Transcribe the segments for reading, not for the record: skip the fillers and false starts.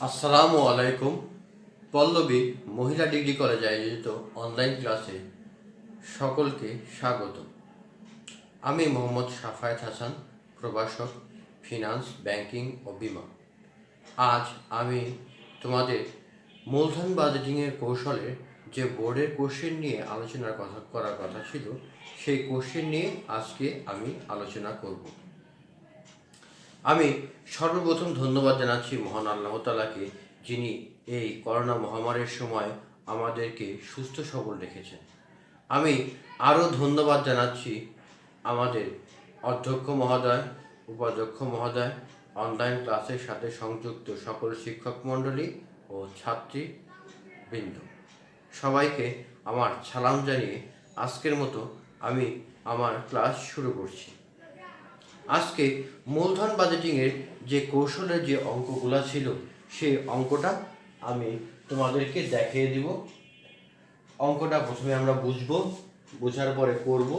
আসসালামু আলাইকুম। পল্লবী মহিলা ডিগ্রি কলেজে আয়োজিত অনলাইন ক্লাসে সকলকে স্বাগত। আমি মোহাম্মদ সাফায়েত হাসান, প্রভাষক, ফিনান্স, ব্যাংকিং ও বিমা। আজ আমি তোমাদের মূলধন বাজেটিংয়ের কৌশলের যে বোর্ডের কোশ্চেন নিয়ে করার কথা ছিল, সেই কোশ্চেন নিয়ে আজকে আমি আলোচনা করব। আমি সর্বপ্রথম ধন্যবাদ জানাচ্ছি মহান আল্লাহ তাআলাকে, যিনি এই করোনা মহামারীর সময় আমাদেরকে সুস্থ সবল রেখেছেন। আমি আরও ধন্যবাদ জানাচ্ছি আমাদের অধ্যক্ষ মহোদয়, উপাধ্যক্ষ মহোদয়, অনলাইন ক্লাসের সাথে সংযুক্ত সকল শিক্ষক মণ্ডলী ও ছাত্রীবৃন্দ, সবাইকে আমার সালাম জানিয়ে আজকের মতো আমি আমার ক্লাস শুরু করছি। আজকে মূলধন বাজেটিংয়ের যে কৌশলের যে অঙ্কগুলো ছিল, সেই অঙ্কটা আমি তোমাদেরকে দেখিয়ে দিব। অঙ্কটা প্রথমে আমরা বুঝবো, বোঝার পরে করব।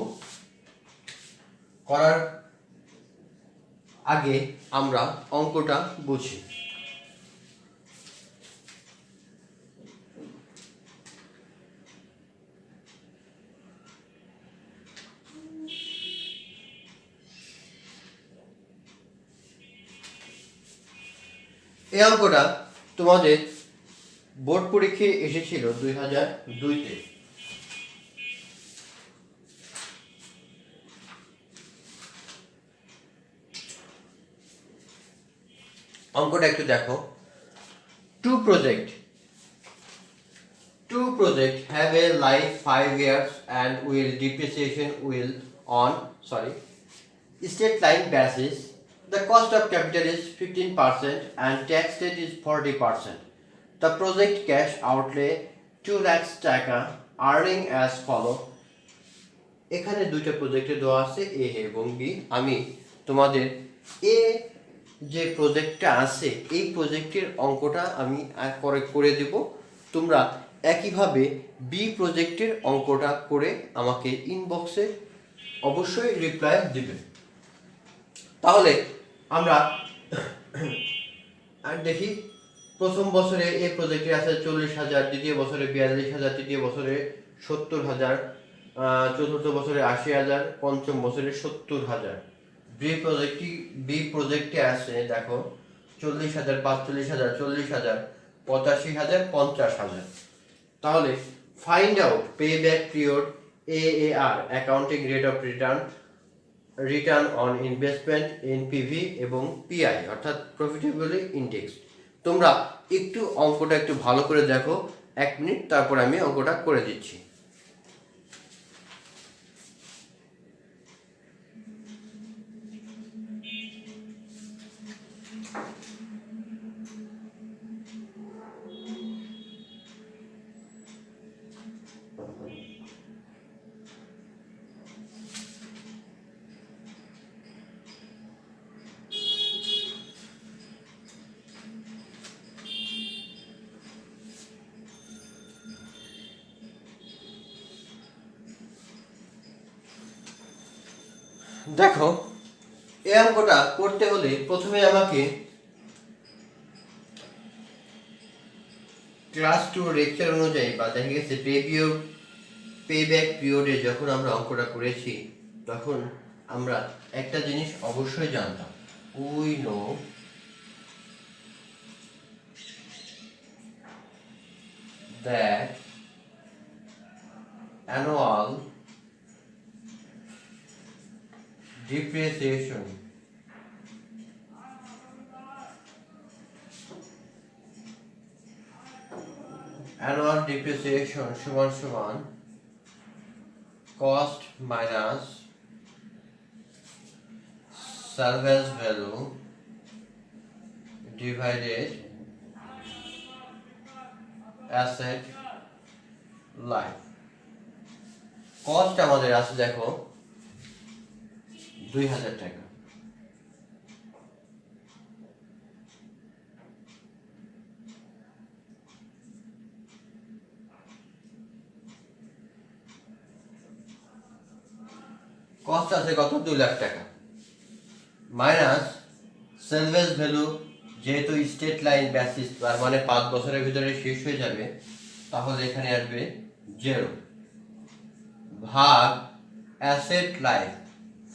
করার আগে আমরা অঙ্কটা বুঝি। এই অঙ্কটা তোমাদের বোর্ড পরীক্ষায় এসেছিল 2002-তে। অঙ্কটা একটু দেখো। Two project have a life 5 years and depreciation will on straight line basis. The cost of capital is 15% and tax rate is 40%. The project cash outlay 2 lakhs টাকা, earning as follow. এখানে দুইটা প্রজেক্টে দেওয়া আছে, এ এবং বি। আমি তোমাদের এ যে প্রজেক্টটা আছে, এই প্রজেক্টের অঙ্কটা আমি করে দেব। তোমরা একইভাবে বি প্রজেক্টের অঙ্কটা করে আমাকে ইনবক্সে অবশ্যই রিপ্লাই দিবে। তাহলে আমরা দেখি, প্রথম বছরে এই প্রজেক্টে আছে 40,000, দ্বিতীয় বছরে 42,000, তৃতীয় বছরে 70,000, চতুর্থ বছরে 80,000, পঞ্চম বছরে 70,000। বি প্রজেক্টে আছে দেখো 40,000, 45,000, 40,000, 85,000, 50,000। তাহলে find out pay back period, AAR accounting rate of return on investment, NPV এবং পিআই অর্থাৎ প্রফিটেবিলিটি ইন্ডেক্স। তোমরা একটু অঙ্কটা একটু ভালো করে দেখো, 1 মিনিট, তারপর আমি অঙ্কটা করে দিচ্ছি। দেখো, এই অঙ্কটা করতে হলে প্রথমে আমাকে ক্লাস 2 লেকচার অনুযায়ী বা দেখা গেছে পে ব্যাক পিরিয়ডে যখন আমরা অঙ্কটা করেছি, তখন আমরা একটা জিনিস অবশ্যই জানতাম। We know that annual depreciation সমান cost minus salvage value divided asset life. Cost আমাদের আছে দেখো 2,000 টাকা। কস্ট আছে কত? 2 লাখ টাকা। মাইনাস সেলভেজ ভ্যালু যেহেতু স্ট্রেট লাইন বেসিস, তার মানে 5 বছরের ভিতরে শেষ হয়ে যাবে, তাহলে এখানে আসবে 0 ভাগ অ্যাসেট লাইফ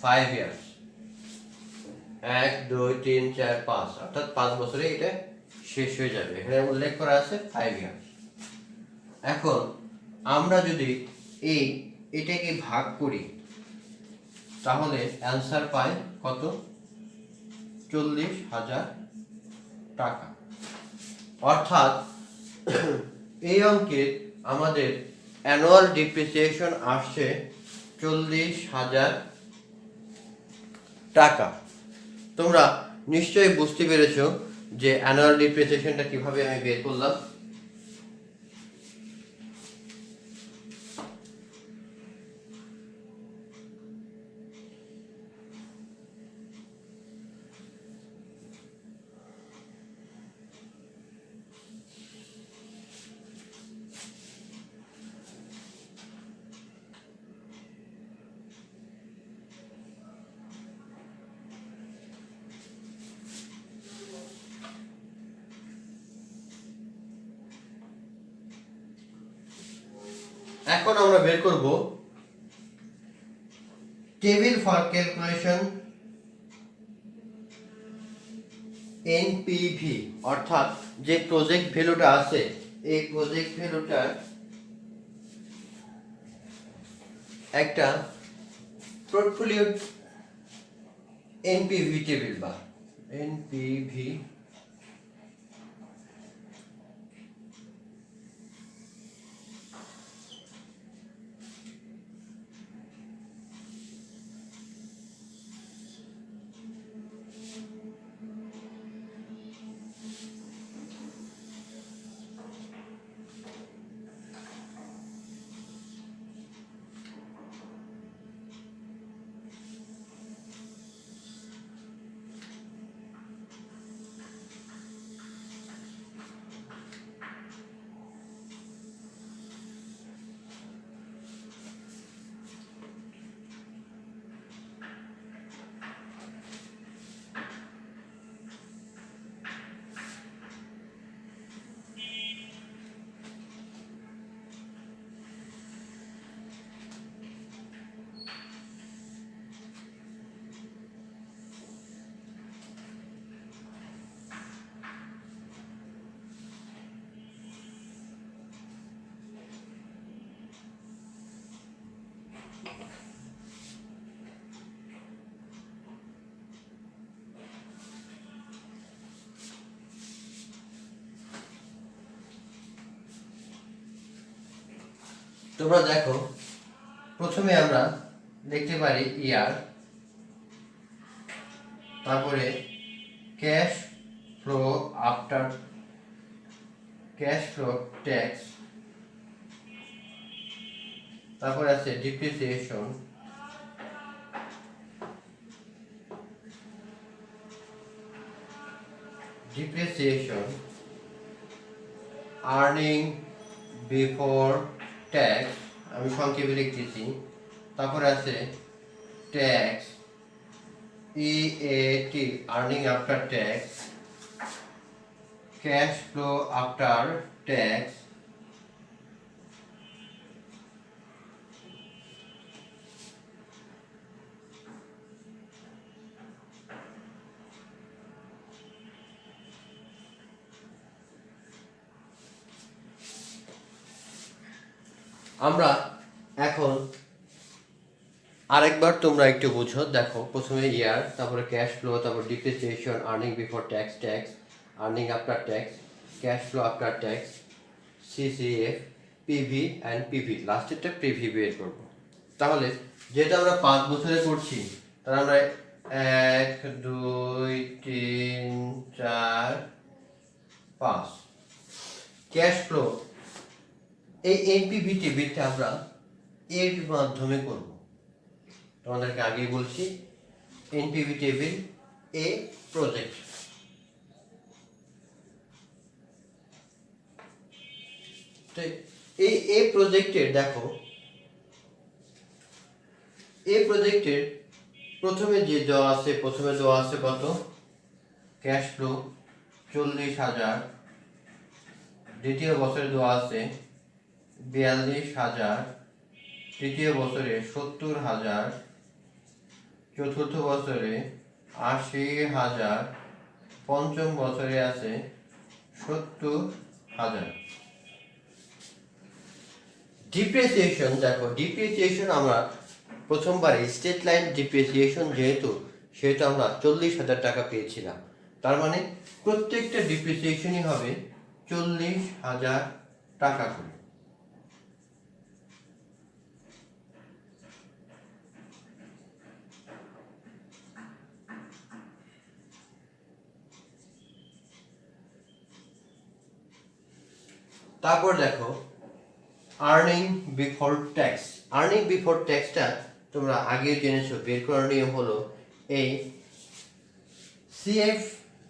5 ইয়ার্স, 1 2 3 4 5, অর্থাৎ 5 বছরে এটা শেষ হয়ে যাবে। এখানে উল্লেখ করা আছে 5 ইয়ার্স। এখন আমরা যদি এটাকে ভাগ করি তাহলে অ্যান্সার পাই কত? 40,000 টাকা। অর্থাৎ এই অঙ্কে আমাদের অ্যানুয়াল ডিপ্রিসিয়েশন আসছে 40,000 টাকা। তোমরা নিশ্চয়ই বুঝতে পেরেছো যে অ্যানুয়াল ডিপ্রিসিয়েশনটা কিভাবে আমি বের করলাম। এখন আমরা বের করব টেবিল ফর ক্যালকুলেশন এনপিভি, অর্থাৎ যে প্রজেক্ট ভ্যালুটা আছে এই প্রজেক্ট ভ্যালুটার একটা পোর্টফোলিও এনপিভি টেবিল বা এনপিভি তোমরা দেখো, প্রথমে আমরা দেখতে পারি ইয়ার, তারপরে cash flow after cash flow tax, তারপরে আছে ডিপ্রিসিয়েশন, আর্নিং বিফোর ট্যাক্স, আমি সংক্ষেপে লিখতেছি, তারপরে আছে tax, EAT earning after tax, cash flow after tax, আমরা এখন আরেকবার তোমরা একটু বুঝো। দেখো, প্রথমে ইয়ার, তারপরে ক্যাশ ফ্লো, তারপর depreciation, earning before tax, earning after tax, cash flow after tax, CCF, PV and PV, লাস্টেরটা পিভি বের করবো। তাহলে যেটা আমরা 5 বছরে করছি, তাহলে আমরা 1 2 3 4 5 ক্যাশ ফ্লো, এই এনপিভি টেবিলটা আমরা এর মাধ্যমে করব। তোমাদেরকে আগেই বলছি, এনপিভি টেবিল এ প্রজেক্ট। তো এই প্রজেক্টের দেখো, এই প্রজেক্টের প্রথমে দেওয়া আছে কত? ক্যাশ ফ্লো 40,000, দ্বিতীয় বছরে দেওয়া আছে 42,000, তৃতীয় বছরে 70,000, চতুর্থ বছরে 80,000, পঞ্চম বছরে আছে 70,000। ডিপ্রিসিয়েশন দেখো, ডিপ্রিসিয়েশন আমরা প্রথমবারে স্টেট লাইন ডিপ্রিসিয়েশন যেহেতু আমরা 40,000 টাকা পেয়েছিলাম, তার মানে প্রত্যেকটা ডিপ্রিসিয়েশনই হবে 40,000 টাকা করে। তারপর দেখো earning before tax. Earning before ট্যাক্সটা তোমরা আগে জেনেছো, বের করার নিয়ম হলো এই সিএফ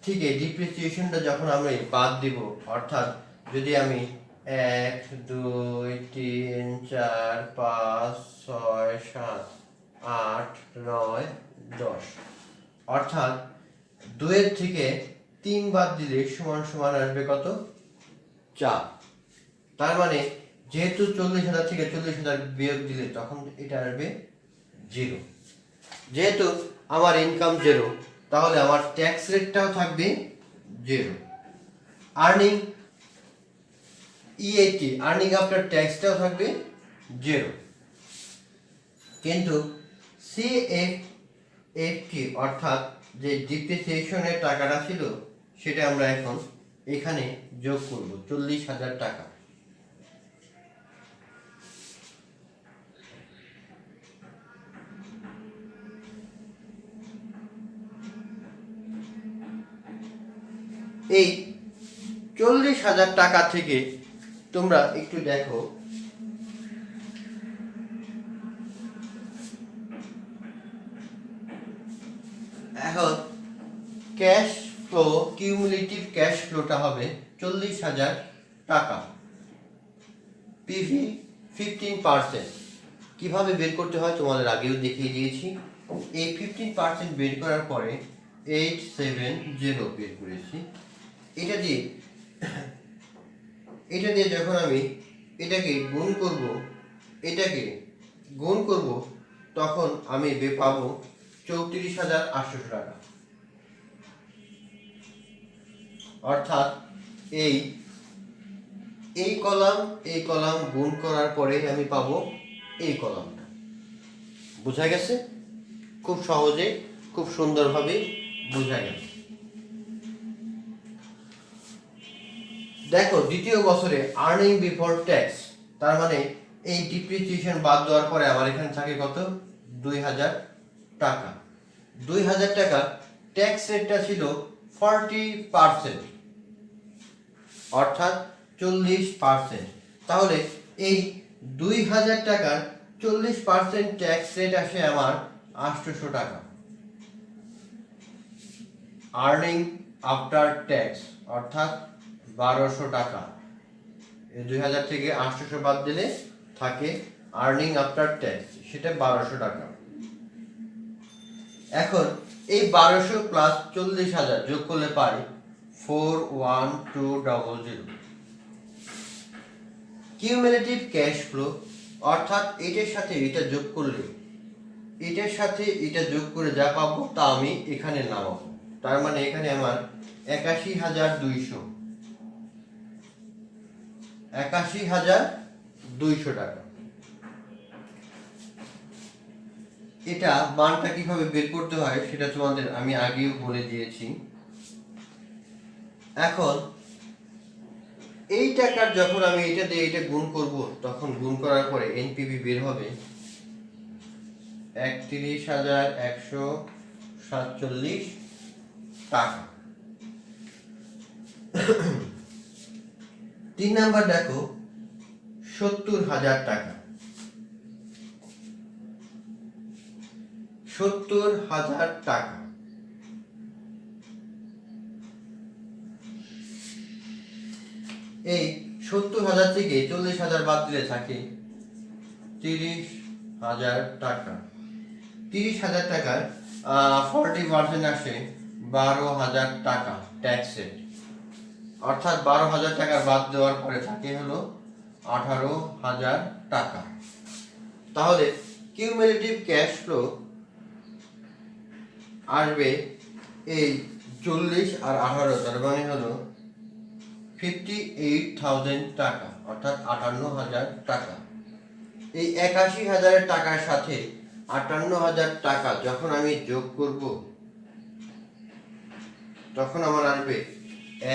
থেকে ডিপ্রিসিয়েশনটা যখন আমরা বাদ দিব, অর্থাৎ যদি আমি 1 2 3 4 5 6 7 8 9 10, অর্থাৎ 2 থেকে 3 বাদ দিলে সমান সমান আসবে কত? 4। তার মানে যেহেতু 40,000 থেকে 40,000 বিয়োগ দিলে তখন এটা আসবে 0। যেহেতু আমার ইনকাম 0, তাহলে আমার ট্যাক্স রেটটাও থাকবে 0। আর্নিং ইএটি, আর্নিং আফটার ট্যাক্সটাও থাকবে 0। কিন্তু সিএফএফটি অর্থাৎ যে ডিপ্রিসিয়েশনের টাকাটা ছিল সেটা আমরা এখন এখানে যোগ করব 40,000 টাকা। এই 40,000 টাকা থেকে তোমরা একটু দেখো, এখন ক্যাশ ফ্লো, কিউমুলেটিভ ক্যাশ ফ্লোটা হবে 40,000 টাকা, পিভি 15%। কিভাবে বের করতে হয় তোমাদের আগেও দেখিয়ে দিয়েছি। এই 15% বের করার পরে 870 বের করেছি। এটা দিয়ে যখন আমি এটাকে গুণ করব, তখন আমি পাবো 34,800 টাকা। অর্থাৎ এই কলাম গুণ করার পরে আমি পাবো এই কলামটা। বোঝা গেছে? খুব সহজে, খুব সুন্দরভাবে বোঝা গেল। দেখো দ্বিতীয় বছরে আর্নিং বিফোর ট্যাক্স, তার মানে এই ডিপ্রিসিয়েশন বাদ দেওয়ার পরে আমার এখানে থাকে কত? 2,000 টাকা। 2,000 টাকা ট্যাক্স রেটটা ছিল 40%, অর্থাৎ 40%। তাহলে এই 2,000 টাকার 40% ট্যাক্স রেট আসে আমার 800 টাকা। আর্নিং আফটার ট্যাক্স অর্থাৎ 1200 টাকা। 2,000 থেকে 800 বাদ দিলে থাকে আর্নিং আফটার ট্যাক্স, সেটা 1200 টাকা। এখন এই 1200 প্লাস 40,000 যোগ করলে পাই 41200। কিউমুলেটিভ ক্যাশ ফ্লো অর্থাৎ এটার সাথে এটা যোগ করলে, এটার সাথে এটা যোগ করে যা পাবো তা আমি এখানে নামাবো। তার মানে এখানে আমার 81,200 টাকা। এটা মানটা কিভাবে বের করতে হয় সেটা তোমাদের আমি আগেও বলে দিয়েছি। এখন এই টাকার যখন আমি এটা দিয়ে এটা গুণ করব, তখন গুণ করার পরে এনপিভি বের হবে 31,147 টাকা। 3 নাম্বার দেখো 70,000 টাকা। 70,000 টাকা এই 70,000 থেকে 40,000 বাদ দিলে থাকে 30,000 টাকা। 30,000 টাকার 40% আসে 12,000 টাকা ট্যাক্স রেট। অর্থাৎ 12,000 টাকা বাদ দেওয়ার পরে থাকে হলো 18,000 টাকা। তাহলে কিউমুলেটিভ ক্যাশ ফ্লো আসবে এই 40 আর 18, তার মানে হলো 58,000 টাকা, অর্থাৎ 58,000 টাকা। এই 81,000 টাকার সাথে 58,000 টাকা যখন আমি যোগ করব তখন আমার আসবে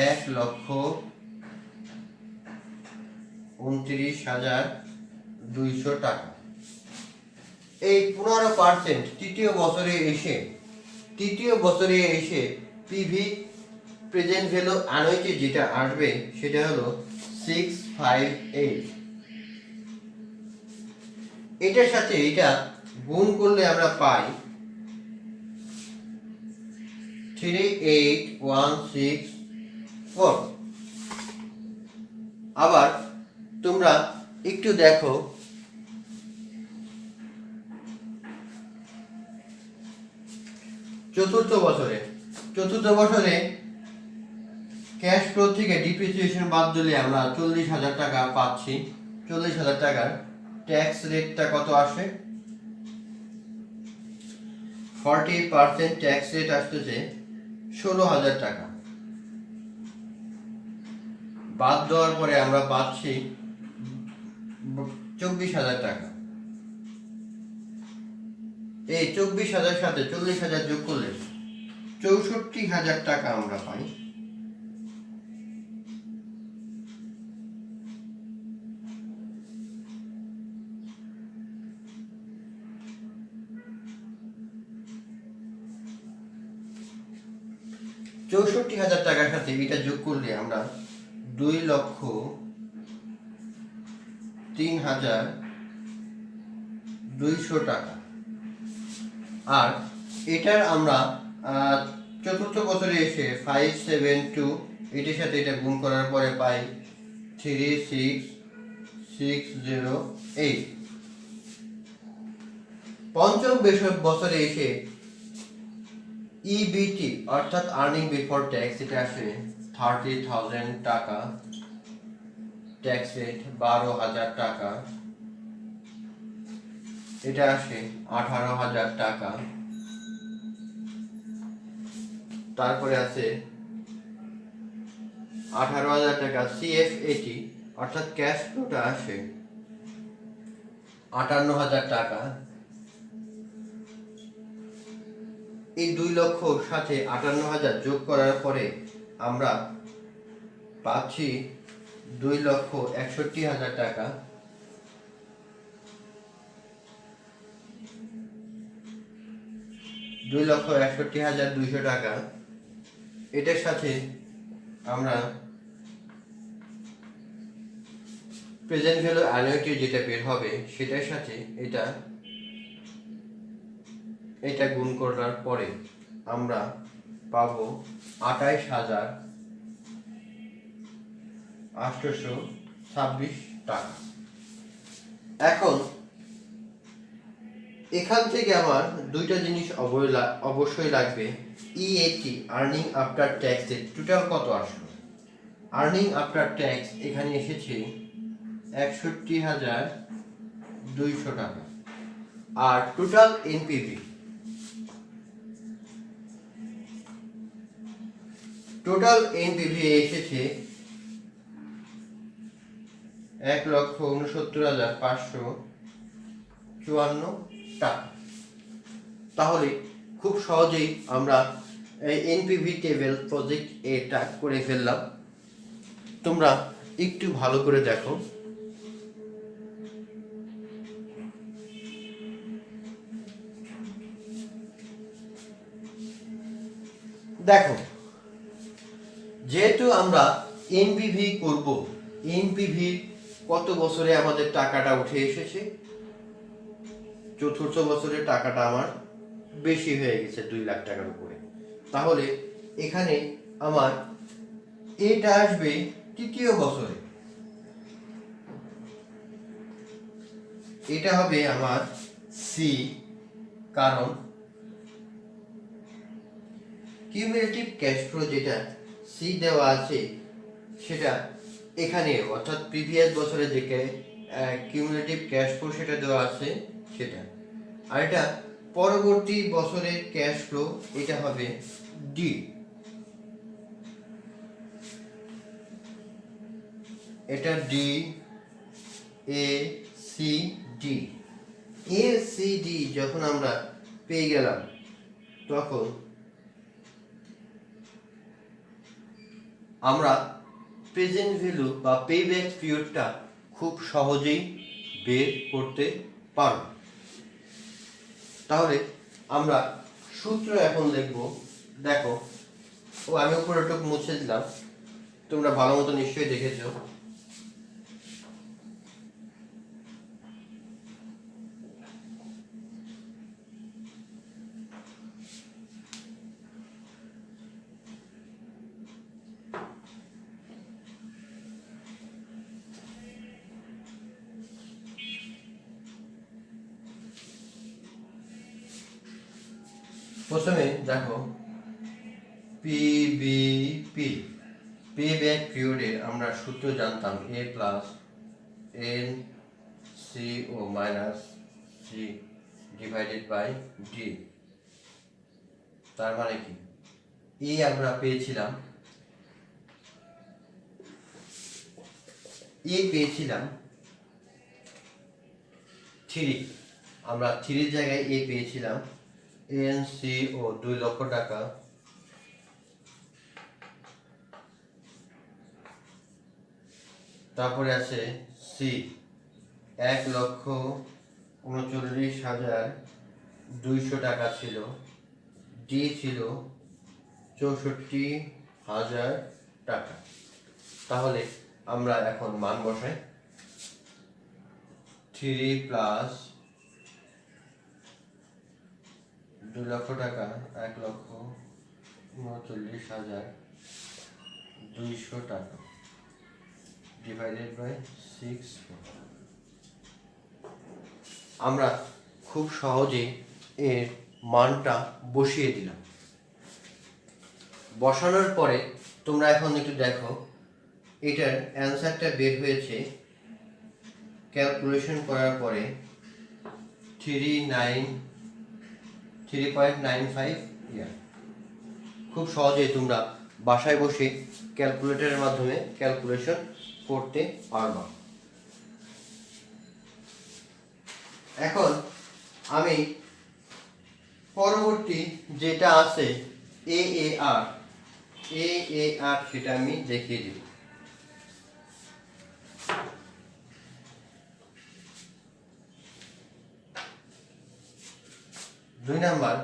1,29,200 টাকা। এই 15% তৃতীয় বছরে এসে পিভি প্রেজেন্ট ভ্যালু অ্যানুইটি যেটা আসবে সেটা হলো 658। এটার সাথে এটা গুণ করলে আমরা পাই 38164। আবার তোমরা একটু দেখো, চতুর্থ বছরে ক্যাশ ফ্লো থেকে ডিপ্রিসিয়েশন বাদ দিলে আমরা 40,000 টাকা পাচ্ছি। 40,000 টাকার ট্যাক্স রেটটা কত আসে? 40% ট্যাক্স রেট আসতেছে 16,000 টাকা। বাদ দেওয়ার পরে আমরা পাচ্ছি 24,000 টাকা। এই 24,000 সাথে 40,000 যোগ করলে 64,000 টাকা আমরা পাই। টাকার সাথে এটা যোগ করলে আমরা 2,03,200 টাকা। আর এটার আমরা চতুর্থ বছরে এসে 572 এটার সাথে এটা গুণ করার পরে পাই 36,608। পঞ্চম বছরে এসে ইবিটি অর্থাৎ আর্নিং বিফোর ট্যাক্স এটা আসে 30,000 টাকা। ট্যাক্স রেট 12,000 টাকা। এটা আসে 18,000 টাকা। তারপরে আছে 18,000 টাকা সিএফএটি অর্থাৎ ক্যাশ ফ্লোটা আসে 58,000 টাকা। এই 2 লক্ষ সাথে 58,000 যোগ করার পরে আমরা পাচ্ছি 2,61,000 টাকা। $2,61,200 টাকা। এটার সাথে আমরা প্রেজেন্ট ভ্যালু অ্যানুইটি যেটা বের হবে সেটার সাথে এটা গুণ করার পরে আমরা পাবো 28,826 টাকা। এখন এখান থেকে আমার দুইটা জিনিস অবশ্যই লাগবে। ইএটি আর্নিং আফটার ট্যাক্স এর টোটাল কত আসলো? আর্নিং আফটার ট্যাক্স এখানে এসেছে 61,200 টাকা। আর টোটাল এনপিভি এসেছে 1,69,554 টাকা। তাহলে খুব সহজেই আমরা এই এনপিভি টেবিল প্রজেক্ট এটা করে ফেললাম। তোমরা একটু ভালো করে দেখো। যেহেতু আমরা এনপিভি করব, এনপিভি কত বছরে আমাদের টাকাটা উঠে এসেছে? চতুর্থ বছরে টাকাটা আমার বেশি হয়ে গেছে 2 লাখ টাকার উপরে। তাহলে এখানে আমার এটা আসবে তৃতীয় বছরে, এটা হবে আমার সি, কারণ কিউমুলেটিভ ক্যাশ ফ্লো যেটা সি দেওয়া আছে সেটা এখানে অর্থাৎ প্রিভিয়াস বছরে যে কিউমুলেটিভ ক্যাশ ফ্লো সেটা দেওয়া আছে সেটা, আর এটা পরবর্তী বছরের ক্যাশ ফ্লো, এটা হবে ডি। এটা ডি, এ, সি, ডি। এ, সি, ডি যখন আমরা পেয়ে গেলাম তখন আমরা প্রেজেন্ট ভ্যালু বা পেব্যাক পিরিয়ডটা খুব সহজেই বের করতে পারব। তাহলে আমরা সূত্র এখন লিখব। দেখো, আমি উপরেটুকু মুছে দিলাম, তোমরা ভালো মতো নিশ্চয়ই দেখেছো। প্রথমে দেখো, পিবিপি পেব্যাক পিরিয়ডে আমরা সূত্র জানতাম এ প্লাস এন সি ও minus C divided by D. তার মানে কি, আমরা পেয়েছিলাম পেয়েছিলাম 3, আমরা 3 জায়গায় পেয়েছিলাম এন সি ও 2 লক্ষ টাকা, তারপরে আছে সি 1,39,200 টাকা ছিল, ডি ছিল 64,000 টাকা। তাহলে আমরা এখন মান বসাই। 3 প্লাস 2 লক্ষ টাকা 1,39,200 টাকা ডিভাইডেড বাই 6। আমরা খুব সহজে এর মানটা বসিয়ে দিলাম। বসানোর পরে তোমরা এখন একটু দেখো, এটার অ্যান্সারটা বের হয়েছে ক্যালকুলেশন করার পরে 3.95 ইয়ার। খুব সহজেই তোমরা বাসায় বসে ক্যালকুলেটরের মাধ্যমে ক্যালকুলেশন করতে পারবা। এখন আমি পরবর্তী যেটা আছে এআর সেটা আমি দেখিয়ে দিব। 2 নাম্বার,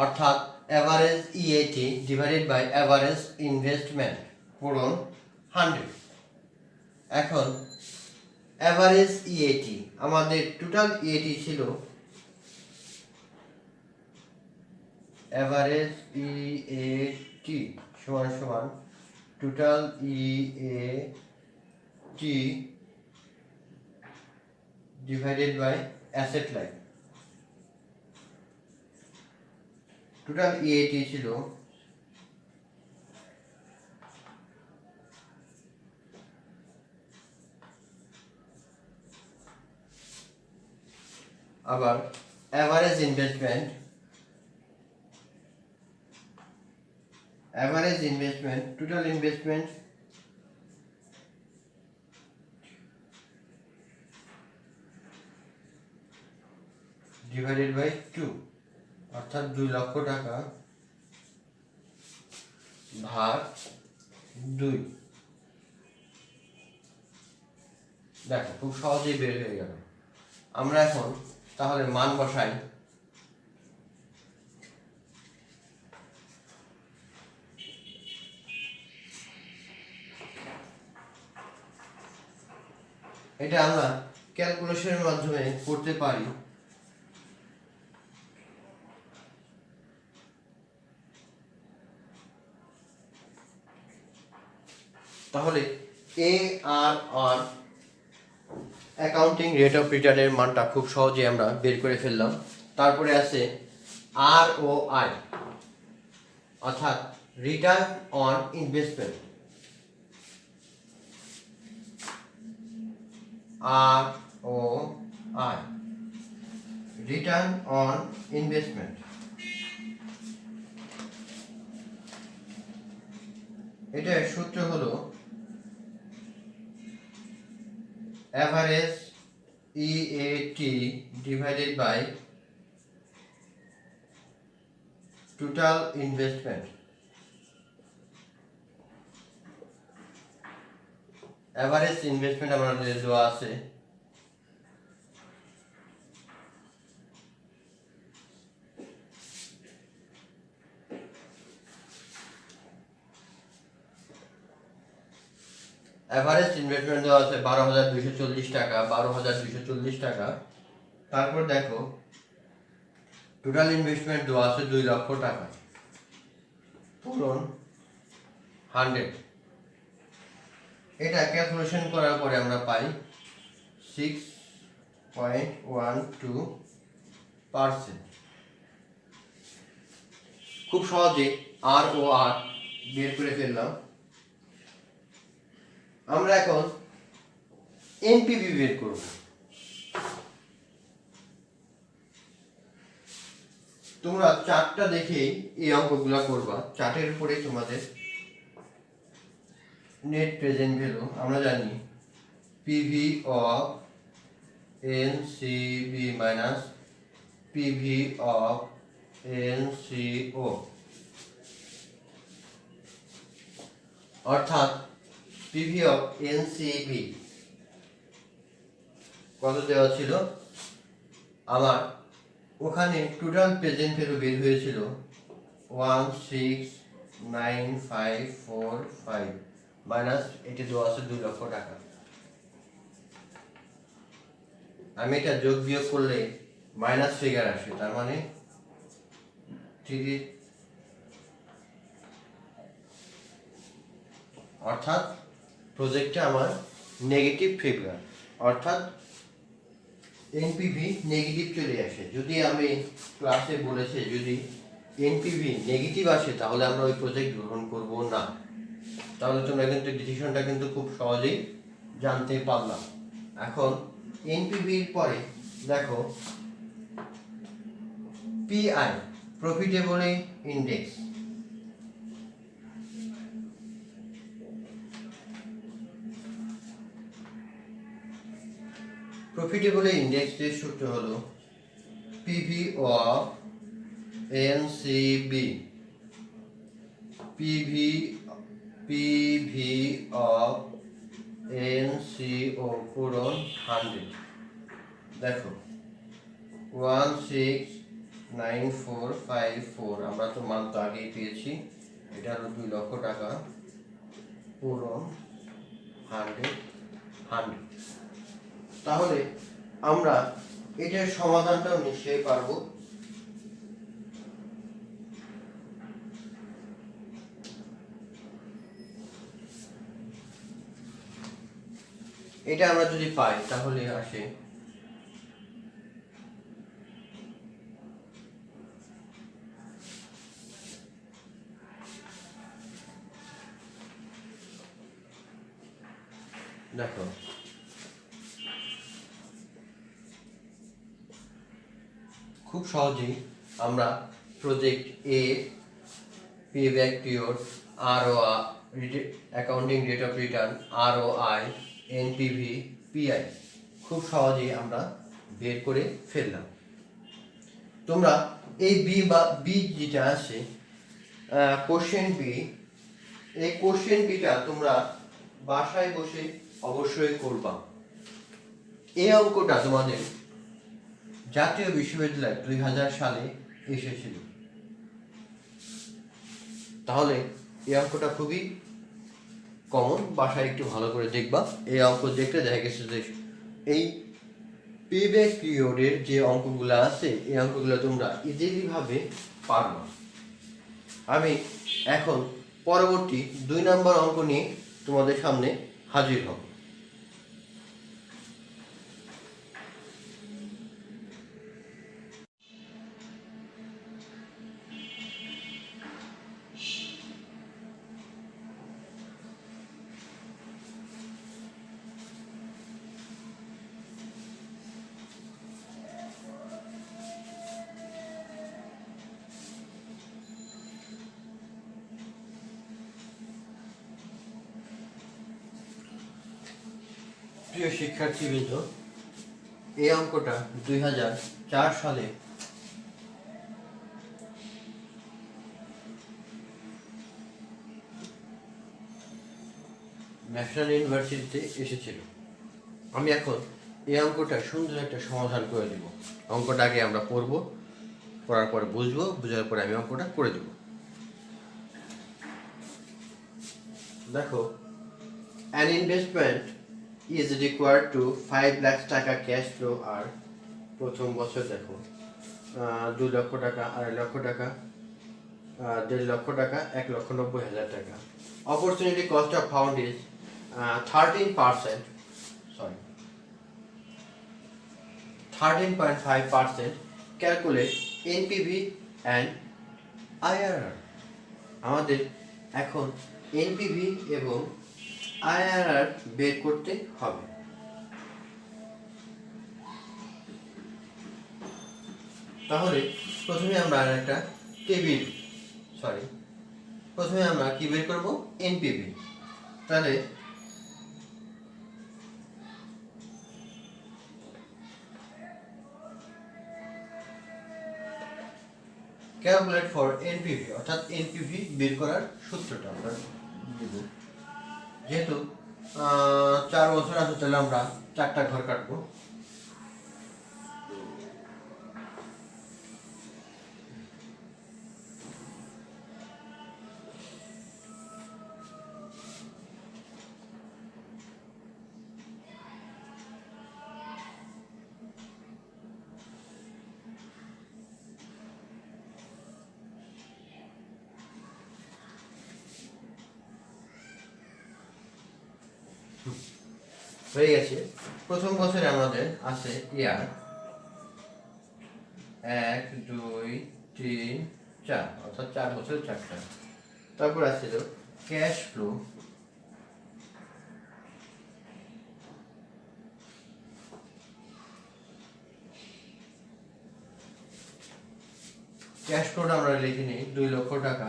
অর্থাৎ average EAT divided by average investment পূরণ 100। এখন অ্যাভারেজ ইএটি, আমাদের টোটাল ইএটি ছিল অ্যাভারেজ ইএটি সমান সমান total EAT divided by asset life. Total EAT ছিল আবার average investment total investment divided by 2, অর্থাৎ 2 লক্ষ টাকা ভাগ 2। দেখো, খুব সহজেই বের হয়ে গেল। আমরা এখন তাহলে মান বসাই। এটা আমরা ক্যালকুলেশনের মাধ্যমে করতে পারি। তাহলে এ আর আর অ্যাকাউন্টিং রেট অফ রিটার্নের মানটা খুব সহজে আমরা বের করে ফেললাম। তারপরে আছে আর ও আই, অর্থাৎ return on investment, R O I, return on investment. এটার সূত্র হলো average EAT divided by total investment. Average investment আমাদের দেওয়া আছে এভারেজ ইনভেস্টমেন্ট দেওয়া আছে 12,240 টাকা, 12,240 টাকা। তারপর দেখো টোটাল ইনভেস্টমেন্ট দেওয়া আছে 2 লক্ষ টাকা, পূরণ 100। এটা ক্যালকুলেশন করার পরে আমরা পাই 6.12%। খুব সহজে আর ও আর বের করে ফেললাম। আমরা এখন এনপিভি বের করব। তোমরা চার্টটা দেখেই এই অঙ্কগুলো করবা। চার্টের উপরে তোমাদের নেট প্রেজেন্ট ভ্যালু আমরা জানি PV of NCB minus PV of NCO, অর্থাৎ পিভি অফ এনসিবি কত দেওয়া ছিল আমার, ওখানে টোটাল প্রেজেন্ট ভ্যালু বের হয়েছিল 169,545 মাইনাস এটি দেওয়া আছে 2 লক্ষ টাকা। আমি এটা যোগ বিয়োগ করলে মাইনাস ফিগার আসে, তার মানে 3, অর্থাৎ প্রজেক্টে আমার নেগেটিভ ফিগার, অর্থাৎ এনপিভি নেগেটিভ চলে আসে। যদি আমি ক্লাসে বলেছে যদি এনপিভি নেগেটিভ আসে তাহলে আমরা ওই প্রজেক্ট গ্রহণ করব না। তাহলে তোমরা কিন্তু ডিসিশনটা কিন্তু খুব সহজেই জানতে পারলাম। এখন এনপিভির পরে দেখো পিআই, প্রফিটেবল ইন্ডেক্স। প্রফিটেবল ইন্ডেক্সের সূত্র হলো PV of NCB, PV of NCO পূরণ 100। দেখো 169,454, আমরা তো মান তো আগেই পেয়েছি, এটা হলো 2 লক্ষ টাকা, পূরণ 100। তাহলে আমরা এটার সমাধানটাও নিশ্চয়ই পারবো। এটা আমরা যদি পাই তাহলে আসে দেখো খুব সহজেই আমরা project A, payback period, ROI, accounting rate of return, ROI, NPV, PI খুব সহজেই আমরা বের করে ফেললাম। তোমরা এই বি যেটা আছে কোশ্চেন বি, এই কোশ্চেন বিটা তোমরা বাসায় বসে অবশ্যই করবা। এই অঙ্কটা তোমাদের জাতীয় বিশ্ববিদ্যালয় 2000 সালে এসেছিল। তাহলে এই অঙ্কটা খুবই কমন, বাসায় একটু ভালো করে দেখবা। এই অঙ্ক দেখতে দেখা গেছে যে এই পেব্যাক পিরিয়ডের যে অঙ্কগুলো আছে এই অঙ্কগুলো তোমরা ইজিলি ভাবে পারবা। আমি এখন পরবর্তী 2 নম্বর অঙ্ক নিয়ে তোমাদের সামনে হাজির হব। প্রিয় শিক্ষার্থীবৃন্দ, এই অঙ্কটা 2004 সালে ন্যাশনাল ইউনিভার্সিটিতে এসেছিল। আমি এখন এই অঙ্কটা সুন্দর একটা সমাধান করে দেব। অঙ্কটা আগে আমরা পড়ব, পড়ার পরে বুঝবো, বোঝার পরে আমি অঙ্কটা করে দেব। দেখো, an investment is required to 5 lakh টাকা ক্যাশ ফ্লো। আর প্রথম বছর দেখো 2 লক্ষ টাকা, 2.5 লক্ষ টাকা, 1.5 লক্ষ টাকা, 1,90,000 টাকা। Opportunity cost of fund is 13%, sorry 13.5%. Calculate NPV and IRR. আমাদের এখন এনপিভি এবং আইআরআর বের করতে হবে। তাহলে প্রথমে আমরা কি বের করব? এনপিভি। তাহলে ক্যালকুলেট ফর এনপিভি, অর্থাৎ এনপিভি বের করার সূত্রটা আমরা দেব। যেহেতু 4 বছর আছে, তাহলে আমরা 4টা ঘর কাটবো। হয়ে গেছে। প্রথম বছরে আমাদের আছে ইয়ার 1, 2, 3, 4, অর্থাৎ 4 বছর 4টা। তারপর আছে ক্যাশ ফ্লো। ক্যাশ ফ্লোটা আমরা লিখে নিই 2 লক্ষ টাকা,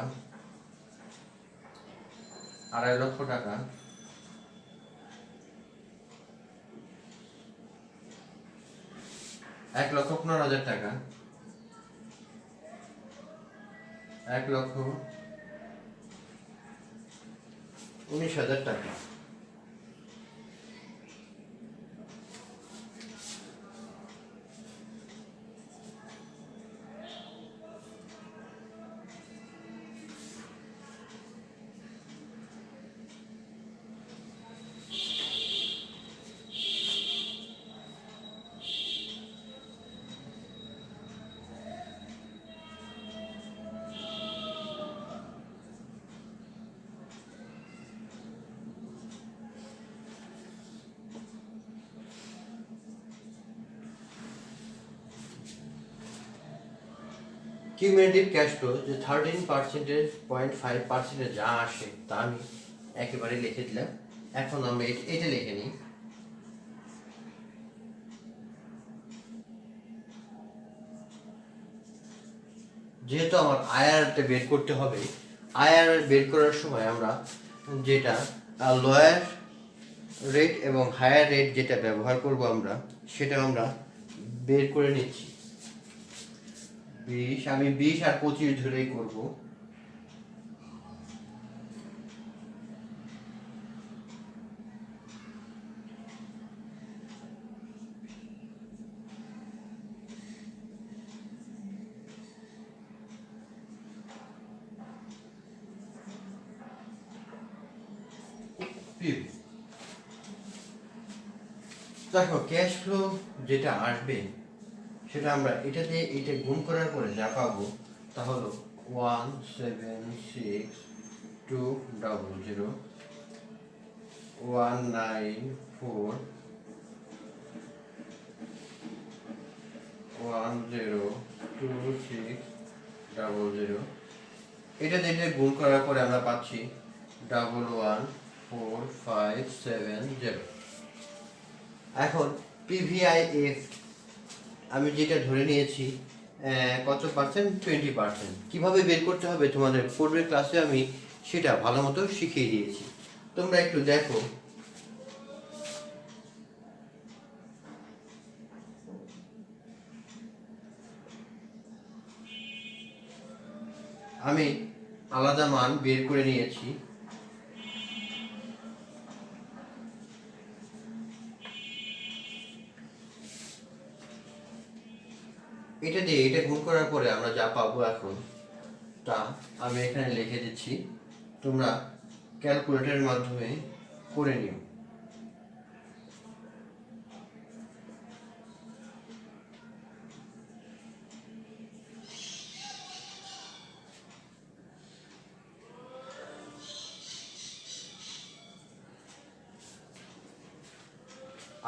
2.5 লক্ষ টাকা, 1,15,000 টাকা, 1,19,000 টাকা। কিউমুলেটিভ ক্যাশ ফ্লো যে 13.5% যা আসে তা আমি একেবারে লিখে দিলাম। এখন আমরা এটা লিখে নিই। যেহেতু আমার আইআরআরটা বের করতে হবে, আইআরআর বের করার সময় আমরা যেটা লোয়ার রেট এবং হায়ার রেট যেটা ব্যবহার করব আমরা, সেটা আমরা বের করে নিচ্ছি। 20, আমি 20 আর 25 ধরেই করব। দেখো, ক্যাশ ফ্লো যেটা আসবে সেটা আমরা এটা দিয়ে এটা গুণ করার পরে যা পাবো তা হলো 1,762,000 194102600। এটা দিয়ে গুণ করার পরে আমরা পাচ্ছি 114570। এখন PVIF আমি যেটা ধরে নিয়েছি কত পার্সেন্ট, 20%। কীভাবে বের করতে হবে তোমাদের পূর্বের ক্লাসে আমি সেটা ভালো মতো শিখিয়ে দিয়েছি, তোমরা একটু দেখো। আমি আলাদা মান বের করে নিয়েছি। এটা দিয়ে এটা গুণ করার পরে আমরা যা পাবো এখন তা আমি এখানে লিখে দিচ্ছি, তোমরা ক্যালকুলেটরের মাধ্যমে করে নিও।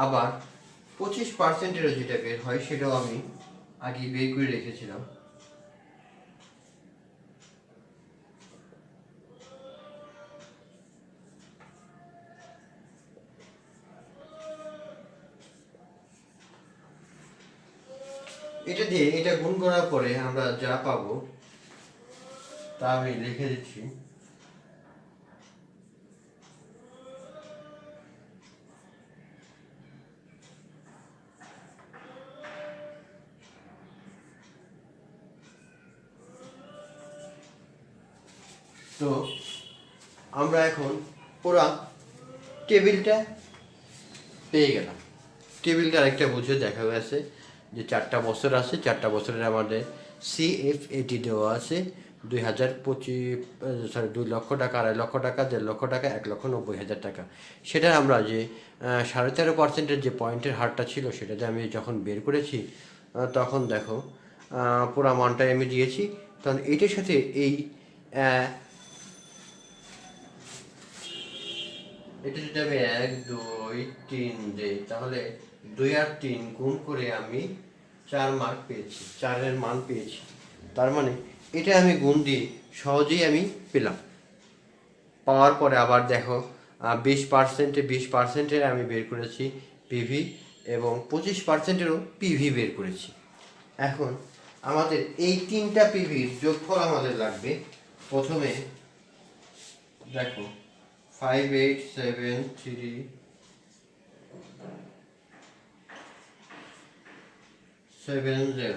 আবার 25%-এরও যেটা বের হয় সেটাও আমি আগে বের করে রেখেছিলাম। এটা দিয়ে এটা গুণ করার পরে আমরা যা পাবো তা আমি লিখে দিচ্ছি। তো আমরা এখন পুরা টেবিলটা পেয়ে গেলাম। টেবিলটা আরেকটা বুঝে দেখা গেছে যে 4টা বছর আছে, 4টা বছরের আমাদের CFAT দেওয়া আছে 2 লক্ষ টাকা, 2.5 লক্ষ টাকা, 1.5 লক্ষ টাকা, 1,90,000 টাকা। সেটা আমরা যে 13.5%-এর যে পয়েন্টের হারটা ছিল সেটাতে আমি যখন বের করেছি তখন দেখো পুরো মানটাই আমি দিয়েছি। তখন এইটার সাথে এটা যদি আমি 1 2 3 দিই তাহলে 2 আর 3 গুণ করে আমি 4 মার্ক পেয়েছি, 4-এর মান পেয়েছি। তার মানে এটা আমি গুণ দিয়ে সহজেই আমি পেলাম। পাওয়ার পরে আবার দেখো 20%-এর আমি বের করেছি পিভি এবং 25%-এরও পিভি বের করেছি। এখন আমাদের এই 3টা পিভির যোগফল আমাদের লাগবে। প্রথমে দেখো 587370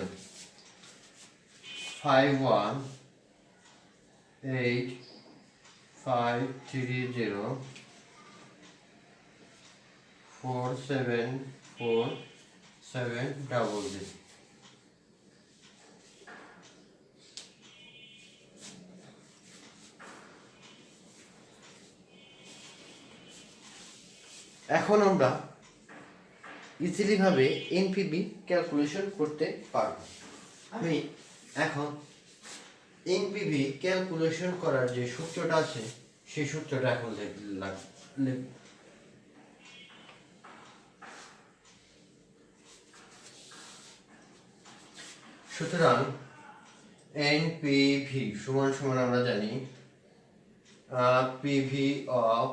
51853047470। এখন আমরা ইজিলি ভাবে এনপিভি ক্যালকুলেশন করতে পারব। আমি এখন এনপিভি ক্যালকুলেশন করার যে সূত্রটা আছে সেই সূত্রটা এখন সুতরাং এনপিভি সমান সমান আমরা জানি PV of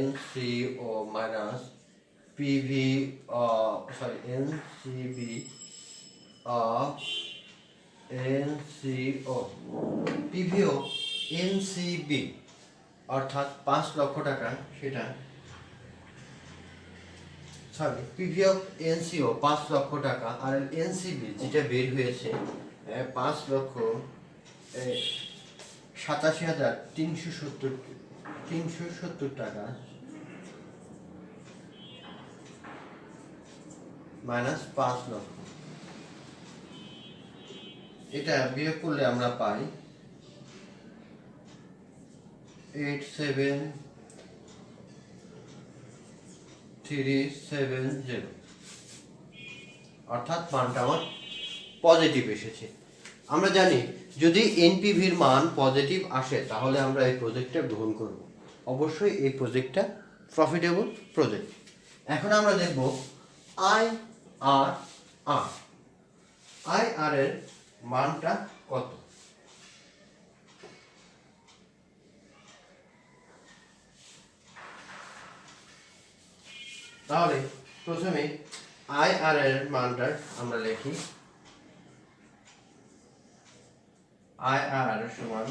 NCO minus PV NCB of NCO PV of NCB অর্থাৎ 5 লক্ষ টাকা, সেটা PV of NCO 5 লক্ষ টাকা আর NCB যেটা বের হয়েছে 5,87,370 টাকা মাইনাস 5 লক্ষ। এটা বিয়োগ করলে আমরা পাই 87370, অর্থাৎ মানটা আমার পজিটিভ এসেছে। আমরা জানি যদি এনপিভির মান পজিটিভ আসে তাহলে আমরা এই প্রজেক্টটা গ্রহণ করব, অবশ্যই এই প্রজেক্টটা প্রফিটেবল প্রজেক্ট। এখন আমরা দেখব IRR। IRR এর মানটা কত? তাহলে প্রথমে IRR এর মানটা আমরা লিখি। IRR সমান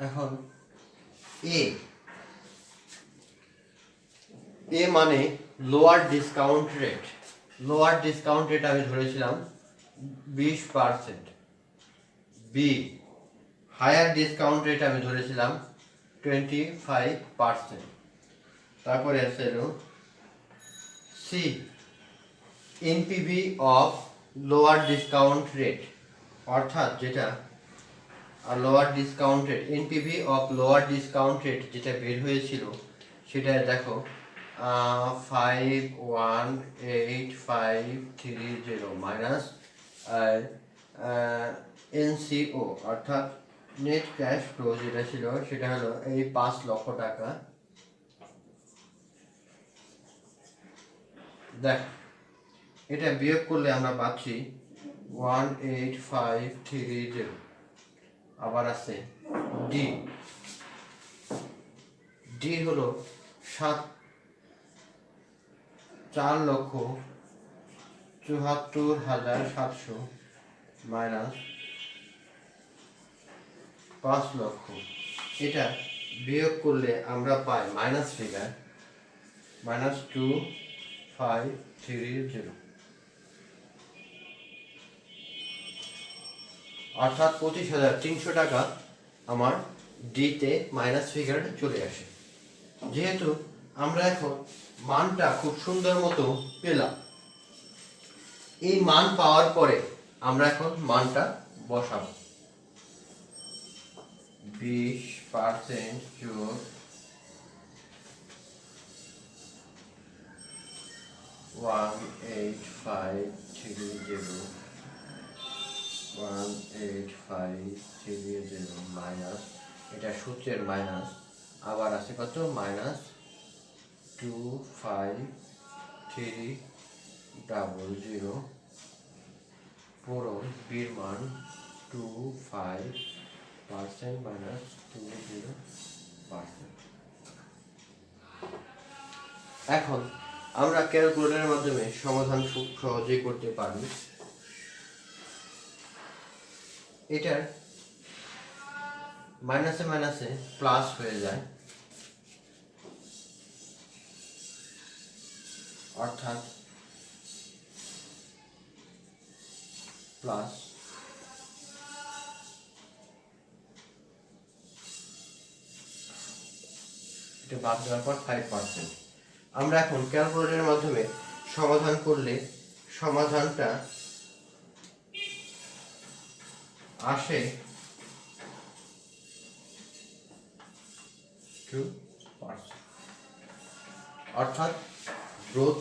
এখন এ মানে lower discount rate. Lower discount rate আমি ধরেছিলাম 20%। বি হায়ার ডিসকাউন্ট রেট আমি ধরেছিলাম 25%। তারপরে আছে C NPV of lower discount rate, অর্থাৎ যেটা lower discount rate, NPV of lower discount rate যেটা বের হয়েছিল সেটা দেখো 518,530 মাইনাস এনসিও অর্থাৎ নেট ক্যাশ ফ্লো যেটা ছিল সেটা হলো এই 5 লক্ষ টাকা। দেখ এটা বিয়োগ করলে আমরা পাচ্ছি 18530। আবার আছে ডি। ডি হলো 4,74,700 মাইনাস 5 লক্ষ। এটা বিয়োগ করলে আমরা পাই মাইনাস ফিগার -2530, অর্থাৎ 25,300 টাকা আমার ডিতে মাইনাস ফিগার চলে আসে। যেহেতু আমরা এখন মানটা খুব সুন্দর মতো পেলাম, এই মান পাওয়ার পরে আমরা এখন মানটা বসাবো। 20% যোগ 18530 মাইনাস, এটা সূত্রের মাইনাস, আবার আছে কত -2530 পুরো বির মান 25% মাইনাস 20%। এখন আমরা ক্যালকুলেটরের মাধ্যমে সমাধান খুব সহজেই করতে পারি। এটার মাইনাসে মাইনাসে প্লাস হয়ে যায়, অর্থাৎ প্লাস এটা বাদ দেওয়ার পর 5%। আমরা এখন ক্যালকুলেটরের মাধ্যমে সমাধান করলে সমাধানটা আসে 2%, অর্থাৎ গ্রোথ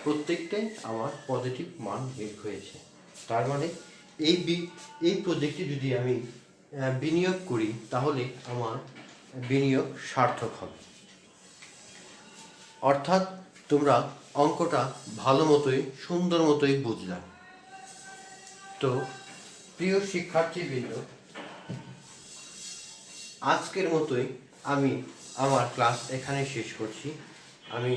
প্রত্যেকটাই আমার পজিটিভ মান বের হয়েছে। তার মানে এই প্রজেক্টে যদি আমি বিনিয়োগ করি তাহলে আমার বিনিয়োগ সার্থক হবে। অর্থাৎ তোমরা অঙ্কটা ভালো মতোই সুন্দর মতোই বুঝলা। তো প্রিয় শিক্ষার্থীবৃন্দ, আজকের মতোই আমি আমার ক্লাস এখানে শেষ করছি। আমি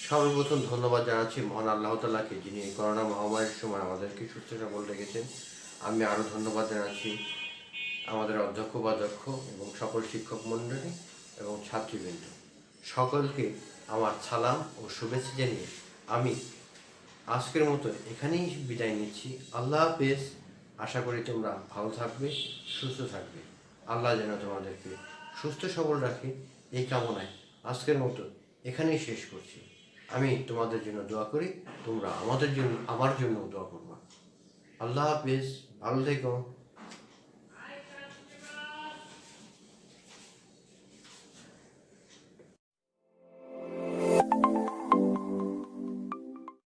সর্বপ্রথম ধন্যবাদ জানাচ্ছি মহান আল্লাহ তাআলাকে, যিনি এই করোনা মহামারীর সময় আমাদেরকে সুস্থ সবল রেখেছেন। আমি আরও ধন্যবাদ জানাচ্ছি আমাদের অধ্যক্ষ উপাধ্যক্ষ এবং সকল শিক্ষক মণ্ডলী এবং ছাত্রীবৃন্দ সকলকে আমার সালাম ও শুভেচ্ছা জানিয়ে আমি আজকের মতো এখানেই বিদায় নিচ্ছি। আল্লাহ হাফেজ। আশা করি তোমরা ভালো থাকবে, সুস্থ থাকবে। আল্লাহ যেন তোমাদেরকে সুস্থ সবল রাখে, এই কামনায় আজকের মতো এখানেই শেষ করছি। আমি তোমাদের জন্য দোয়া করি, তোমরা আমার জন্য দোয়া করবা। আল্লাহ হাফেজ, ভালো থেকো।